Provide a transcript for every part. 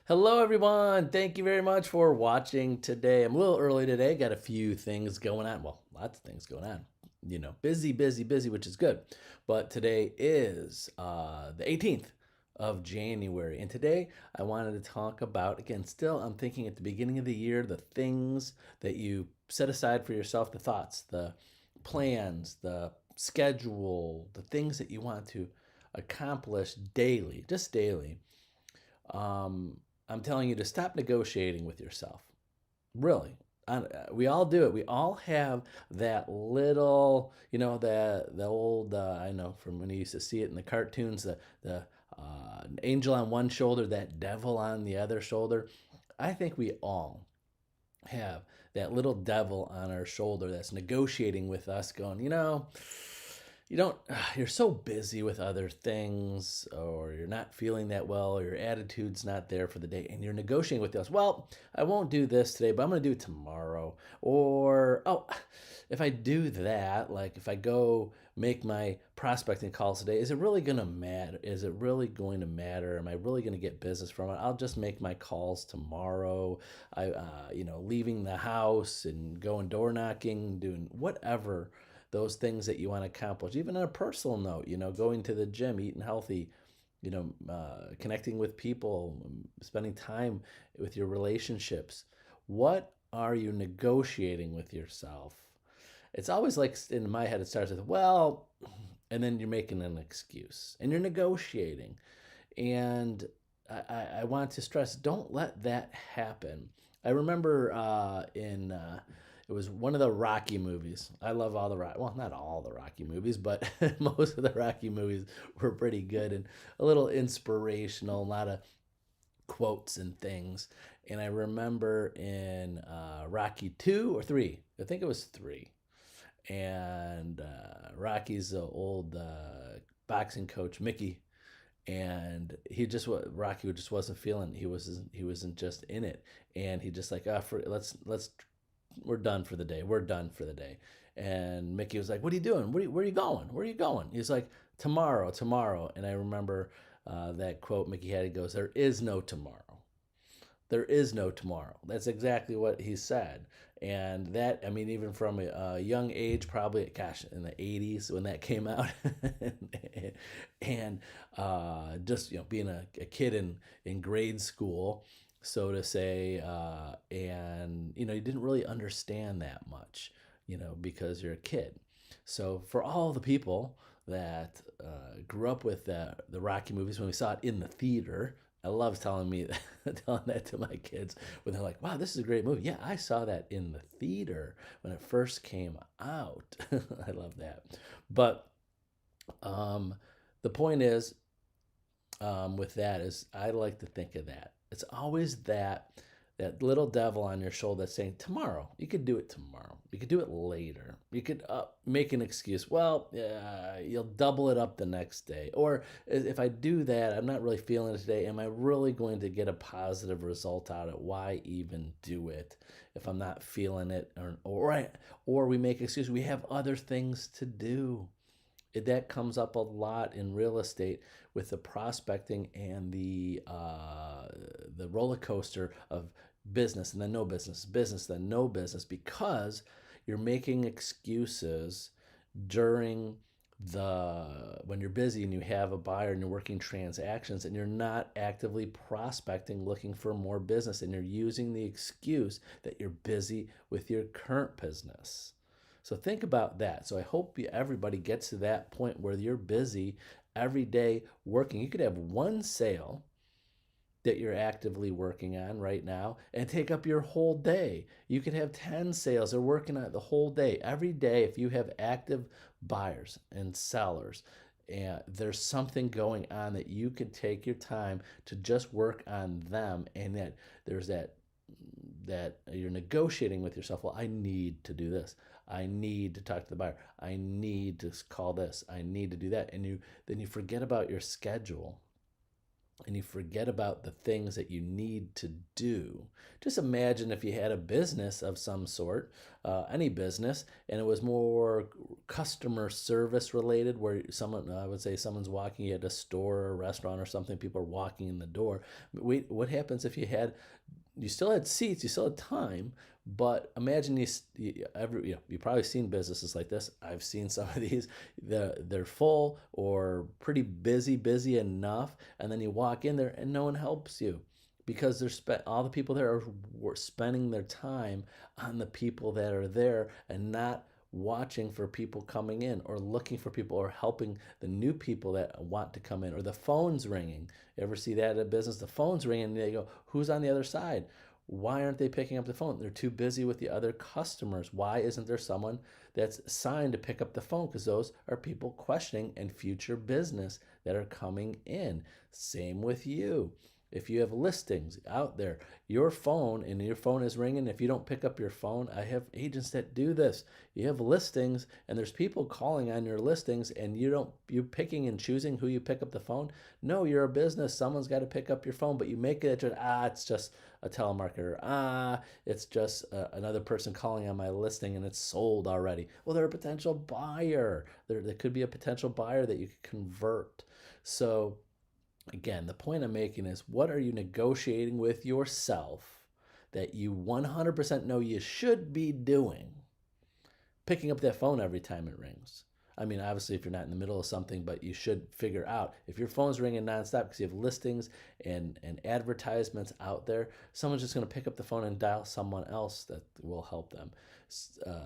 Hello, everyone. Thank you very much for watching today. I'm a little early today. Got a few things going on. Well, lots of things going on. Busy, busy, busy, which is good. But today is the 18th of January. And today I wanted to talk about, again, still, I'm thinking at the beginning of the year, the things that you set aside for yourself, the thoughts, the plans, the schedule, the things that you want to accomplish daily, just daily. um, I'm telling you to stop negotiating with yourself. Really. We all do it. We all have that little, the old, I know from when you used to see it in the cartoons, the angel on one shoulder, that devil on the other shoulder. I think we all have that little devil on our shoulder that's negotiating with us, going, you don't, you're so busy with other things, or you're not feeling that well, or your attitude's not there for the day, and you're negotiating with us. Well, I won't do this today, but I'm going to do it tomorrow. Or, oh, if I do that, like if I go make my prospecting calls today, is it really going to matter? Is it really going to matter? Am I really going to get business from it? I'll just make my calls tomorrow. Leaving the house and going door knocking, doing whatever those things that you want to accomplish, even on a personal note, going to the gym, eating healthy, connecting with people, spending time with your relationships. What are you negotiating with yourself? It's always like in my head, it starts with, well, and then you're making an excuse and you're negotiating. And I want to stress, don't let that happen. I remember it was one of the Rocky movies. I love all the Rocky, well, not all the Rocky movies, but most of the Rocky movies were pretty good and a little inspirational, a lot of quotes and things. And I remember in Rocky 2 or 3, I think it was 3, and Rocky's old boxing coach, Mickey, and Rocky just wasn't feeling. He wasn't just in it, and he just like, let's we're done for the day. We're done for the day. And Mickey was like, "What are you doing? Where are you going? Where are you going?" He's like, "Tomorrow, tomorrow." And I remember that quote Mickey had. He goes, "There is no tomorrow. There is no tomorrow." That's exactly what he said. And that, I mean, even from a young age, probably, gosh, in the 80s when that came out, and just, being a kid in grade school, so to say, and, you didn't really understand that much, because you're a kid. So for all the people that grew up with the Rocky movies, when we saw it in the theater, I love telling that to my kids when they're like, "Wow, this is a great movie." Yeah, I saw that in the theater when it first came out. I love that. But um, the point is, with that is, I like to think of that. It's always that little devil on your shoulder that's saying, tomorrow. You could do it tomorrow. You could do it later. You could make an excuse. Well, you'll double it up the next day. Or if I do that, I'm not really feeling it today. Am I really going to get a positive result out of it? Why even do it if I'm not feeling it? Or we make excuses. We have other things to do. That comes up a lot in real estate with the prospecting and the roller coaster of business and then no business, business then no business, because you're making excuses during the when you're busy and you have a buyer and you're working transactions and you're not actively prospecting looking for more business, and you're using the excuse that you're busy with your current business. So think about that. So I hope everybody gets to that point where you're busy every day working. You could have one sale that you're actively working on right now and take up your whole day. You could have 10 sales or working on it the whole day. Every day, if you have active buyers and sellers, and there's something going on that you could take your time to just work on them, and that there's that you're negotiating with yourself. Well, I need to do this. I need to talk to the buyer. I need to call this. I need to do that. And you then you forget about your schedule, and you forget about the things that you need to do. Just imagine if you had a business of some sort, any business, and it was more customer service related, where someone, I would say someone's walking at a store or a restaurant or something, people are walking in the door. What happens if you still had seats, you still had time, but imagine you've probably seen businesses like this. I've seen some of these. They're full or pretty busy enough, and then you walk in there and no one helps you because all the people there were spending their time on the people that are there and not watching for people coming in or looking for people or helping the new people that want to come in, or the phone's ringing. You ever see that at a business? The phone's ringing and they go, who's on the other side? Why aren't they picking up the phone? They're too busy with the other customers. Why isn't there someone that's assigned to pick up the phone? Because those are people questioning and future business that are coming in. Same with you. If you have listings out there, your phone is ringing. If you don't pick up your phone, I have agents that do this. You have listings and there's people calling on your listings, and you're picking and choosing who you pick up the phone. No, you're a business. Someone's got to pick up your phone, but you make it it's just a telemarketer. It's just another person calling on my listing and it's sold already. Well, they're a potential buyer. There could be a potential buyer that you could convert. So again, the point I'm making is, what are you negotiating with yourself that you 100% know you should be doing? Picking up that phone every time it rings. I mean, obviously, if you're not in the middle of something, but you should figure out if your phone's ringing nonstop because you have listings and advertisements out there, someone's just going to pick up the phone and dial someone else that will help them.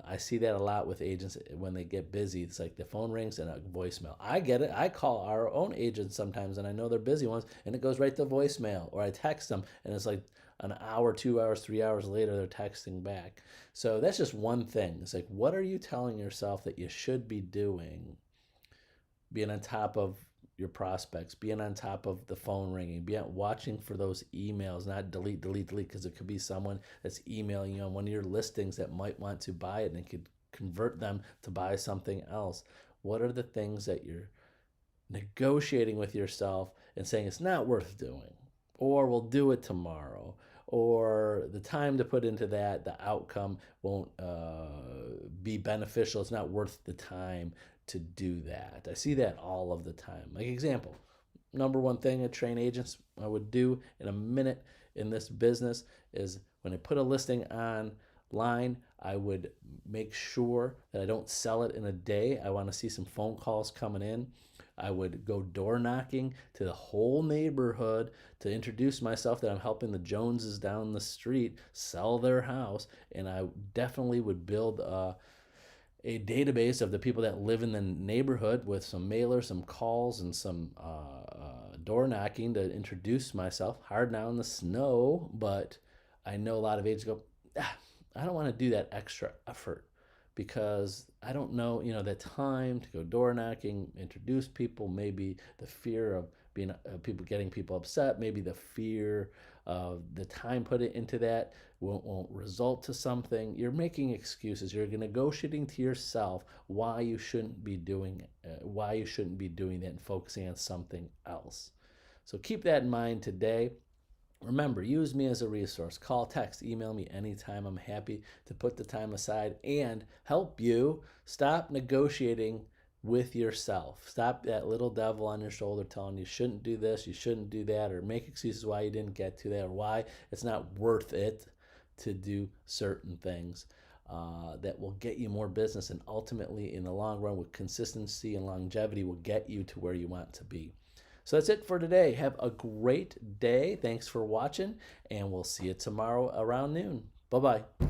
I see that a lot with agents when they get busy. It's like the phone rings and a voicemail. I get it. I call our own agents sometimes, and I know they're busy ones, and it goes right to voicemail, or I text them, and it's like an hour, 2 hours, 3 hours later, they're texting back. So that's just one thing. It's like, what are you telling yourself that you should be doing? Being on top of your prospects, being on top of the phone ringing, watching for those emails, not delete, because it could be someone that's emailing you on one of your listings that might want to buy it and it could convert them to buy something else. What are the things that you're negotiating with yourself and saying it's not worth doing, or we'll do it tomorrow, or the time to put into that, the outcome won't be beneficial. It's not worth the time to do that. I see that all of the time. Like example, number one thing a train agents I would do in a minute in this business is when I put a listing online, I would make sure that I don't sell it in a day. I want to see some phone calls coming in. I would go door knocking to the whole neighborhood to introduce myself that I'm helping the Joneses down the street sell their house. And I definitely would build a database of the people that live in the neighborhood with some mailers, some calls, and some door knocking to introduce myself. Hard now in the snow, but I know a lot of agents go, I don't want to do that extra effort because I don't know, the time to go door knocking, introduce people, maybe the fear of being people getting people upset, maybe the fear of the time put it into that won't result to something. You're making excuses. You're negotiating to yourself why you shouldn't be doing that and focusing on something else. So keep that in mind today. Remember, use me as a resource. Call, text, email me anytime. I'm happy to put the time aside and help you stop negotiating with yourself. Stop that little devil on your shoulder telling you shouldn't do this, you shouldn't do that, or make excuses why you didn't get to that, or why it's not worth it to do certain things that will get you more business, and ultimately in the long run with consistency and longevity will get you to where you want to be. So that's it for today. Have a great day. Thanks for watching, and we'll see you tomorrow around noon. Bye-bye.